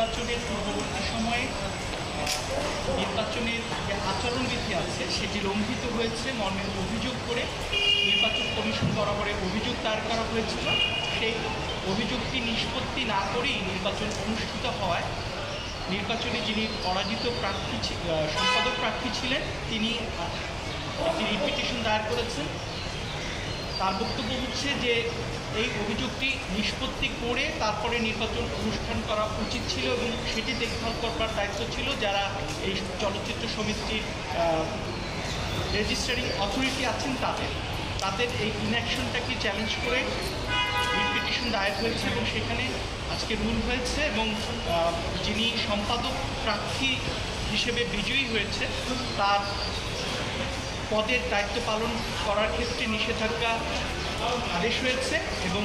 নির্বাচনের পূর্ববর্তী সময়ে নির্বাচনের যে আচরণবিধি আছে সেটি লঙ্ঘিত হয়েছে মর্মে অভিযোগ করে নির্বাচন কমিশন বরাবরে অভিযোগ দায়ের করা হয়েছিল। সেই অভিযোগটি নিষ্পত্তি না করেই নির্বাচন অনুষ্ঠিত হওয়ায় নির্বাচনে যিনি পরাজিত প্রার্থী সম্পাদক প্রার্থী ছিলেন তিনি একটি রিপিটিশন দায়ের করেছেন। তার বক্তব্য হচ্ছে যে এই অভিযোগটি নিষ্পত্তি করে তারপরে নির্বাচন অনুষ্ঠান করা উচিত ছিল এবং সেটি দেখভাল করবার দায়িত্ব ছিল যারা এই চলচ্চিত্র সমিতির রেজিস্ট্রারিং অথরিটি আছেন তাদের এই ইনঅ্যাকশনটাকে চ্যালেঞ্জ করে রিপিটিশন দায়ের হয়েছে এবং সেখানে আজকে রুল হয়েছে এবং যিনি সম্পাদক প্রার্থী হিসেবে বিজয়ী হয়েছে তার পদের দায়িত্ব পালন করার ক্ষেত্রে নিষেধাজ্ঞা আদেশ হয়েছে এবং